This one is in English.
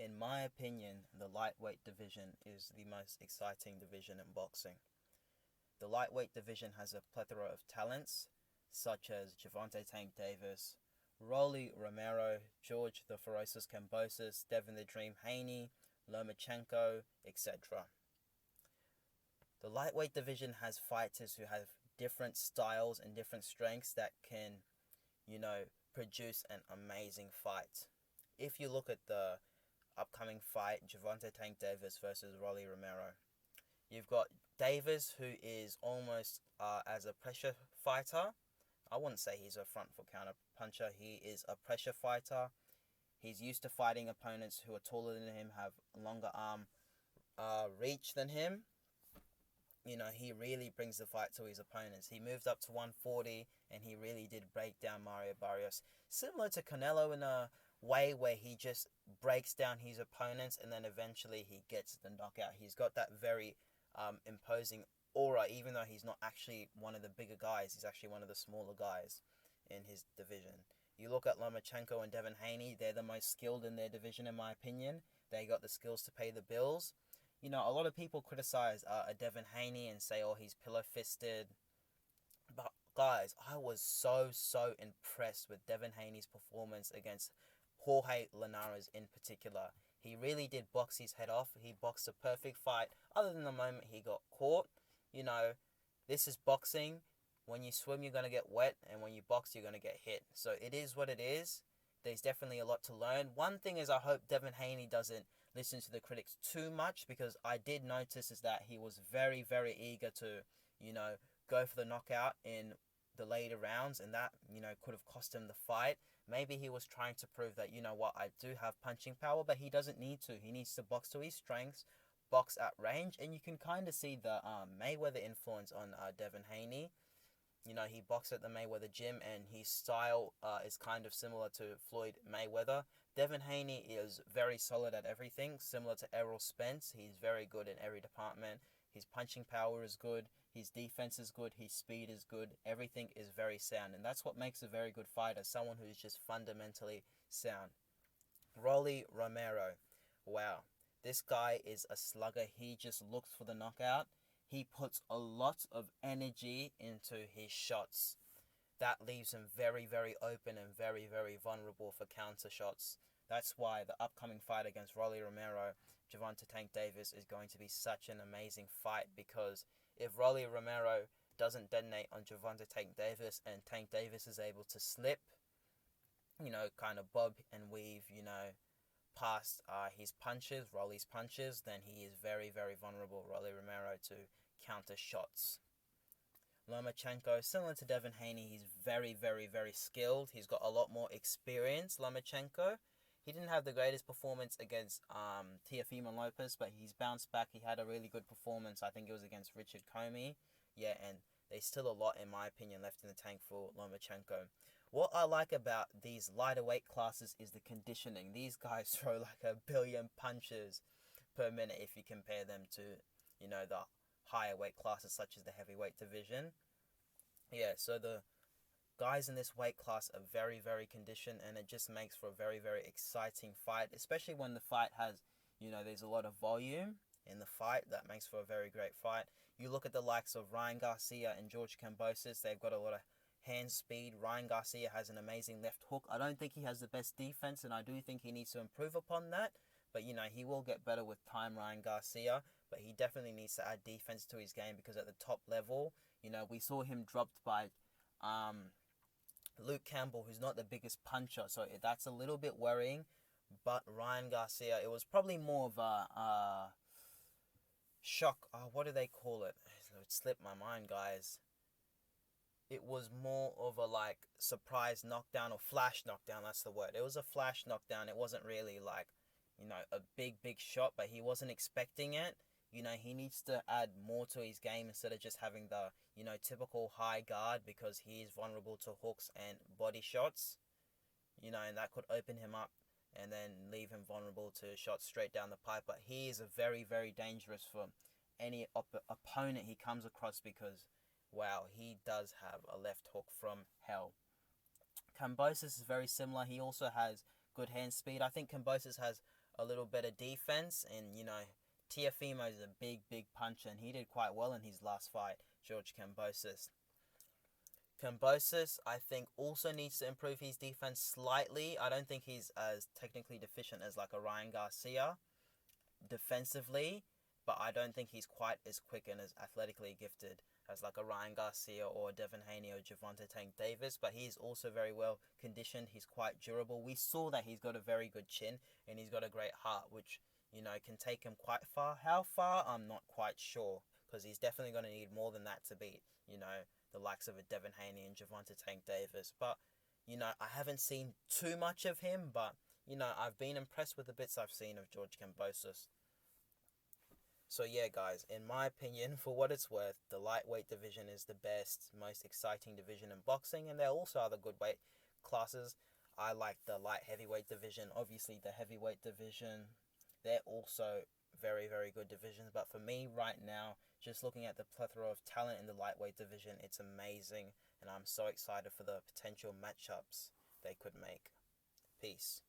In my opinion, the lightweight division is the most exciting division in boxing. The lightweight division has a plethora of talents, such as Gervonta Tank Davis, Rolly Romero, George the Ferocious Kambosos, Devin the Dream Haney, Lomachenko, etc. The lightweight division has fighters who have different styles and different strengths that can, produce an amazing fight. If you look at the upcoming fight, Gervonta Tank Davis versus Rolly Romero, you've got Davis, who is almost as a pressure fighter. I wouldn't say he's a front foot counter puncher. He is a pressure fighter. He's used to fighting opponents who are taller than him, have longer arm reach than him. He really brings the fight to his opponents. He moved up to 140, and he really did break down Mario Barrios. Similar to Canelo in a way where he just breaks down his opponents, and then eventually he gets the knockout. He's got that very imposing aura, even though he's not actually one of the bigger guys. He's actually one of the smaller guys in his division. You look at Lomachenko and Devin Haney, they're the most skilled in their division, in my opinion. They got the skills to pay the bills. A lot of people criticize Devin Haney and say, oh, he's pillow-fisted. But, guys, I was so impressed with Devin Haney's performance against Jorge Linares in particular. He really did box his head off. He boxed a perfect fight, other than the moment he got caught. This is boxing. When you swim, you're going to get wet, and when you box, you're going to get hit. So it is what it is. There's definitely a lot to learn. One thing is, I hope Devin Haney doesn't listen to the critics too much, because I did notice is that he was very eager to, go for the knockout in the later rounds, and that, could have cost him the fight. Maybe he was trying to prove that, I do have punching power, but he doesn't need to. He needs to box to his strengths, box at range, and you can kind of see the Mayweather influence on Devin Haney. He boxed at the Mayweather gym, and his style is kind of similar to Floyd Mayweather. Devin Haney is very solid at everything, similar to Errol Spence. He's very good in every department. His punching power is good. His defense is good. His speed is good. Everything is very sound, and that's what makes a very good fighter, someone who's just fundamentally sound. Rolly Romero. Wow. This guy is a slugger. He just looks for the knockout. He puts a lot of energy into his shots. That leaves him very open and very vulnerable for counter shots. That's why the upcoming fight against Rolly Romero, Gervonta Tank Davis, is going to be such an amazing fight, because if Rolly Romero doesn't detonate on Gervonta Tank Davis, and Tank Davis is able to slip, kind of bob and weave, past his punches, Rolly's punches, then he is very vulnerable, Rolly Romero, to counter shots. Lomachenko, similar to Devin Haney, he's very skilled. He's got a lot more experience, Lomachenko. He didn't have the greatest performance against Teofimo Lopez, but he's bounced back. He had a really good performance. I think it was against Richard Comey. Yeah, and there's still a lot, in my opinion, left in the tank for Lomachenko. What I like about these lighter weight classes is the conditioning. These guys throw like 1 billion punches per minute if you compare them to, the higher weight classes such as the heavyweight division. Yeah, so the guys in this weight class are very conditioned, and it just makes for a very exciting fight, especially when the fight has, there's a lot of volume in the fight. That makes for a very great fight. You look at the likes of Ryan Garcia and George Kambosos, they've got a lot of hand speed. Ryan Garcia has an amazing left hook. I don't think he has the best defense, and I do think he needs to improve upon that. But, he will get better with time, Ryan Garcia. But he definitely needs to add defense to his game, because at the top level, we saw him dropped by Luke Campbell, who's not the biggest puncher. So that's a little bit worrying. But Ryan Garcia, it was probably more of a shock. What do they call it? It slipped my mind, guys. It was more of a surprise knockdown, or flash knockdown. That's the word. It was a flash knockdown. It wasn't really a big shot, but he wasn't expecting it. He needs to add more to his game instead of just having the, typical high guard, because he is vulnerable to hooks and body shots, and that could open him up and then leave him vulnerable to shots straight down the pipe. But he is a very dangerous for any opponent he comes across, because, wow, he does have a left hook from hell. Kambosos is very similar. He also has good hand speed. I think Kambosos has a little better defense. And, you know, Teofimo is a big puncher, and he did quite well in his last fight, George Kambosos. Kambosos, I think, also needs to improve his defense slightly. I don't think he's as technically deficient as like a Ryan Garcia defensively, but I don't think he's quite as quick and as athletically gifted as like a Ryan Garcia or Devin Haney or Gervonta Tank Davis. But he's also very well conditioned. He's quite durable. We saw that he's got a very good chin and he's got a great heart, which, you know, can take him quite far. How far, I'm not quite sure, because he's definitely going to need more than that to beat, you know, the likes of a Devin Haney and Gervonta Tank Davis. But, you know, I haven't seen too much of him, but, you know, I've been impressed with the bits I've seen of George Kambosos. So yeah, guys, in my opinion, for what it's worth, the lightweight division is the best, most exciting division in boxing, and there are also other good weight classes. I like the light heavyweight division, obviously the heavyweight division. They're also very good divisions, but for me right now, just looking at the plethora of talent in the lightweight division, it's amazing, and I'm so excited for the potential matchups they could make. Peace.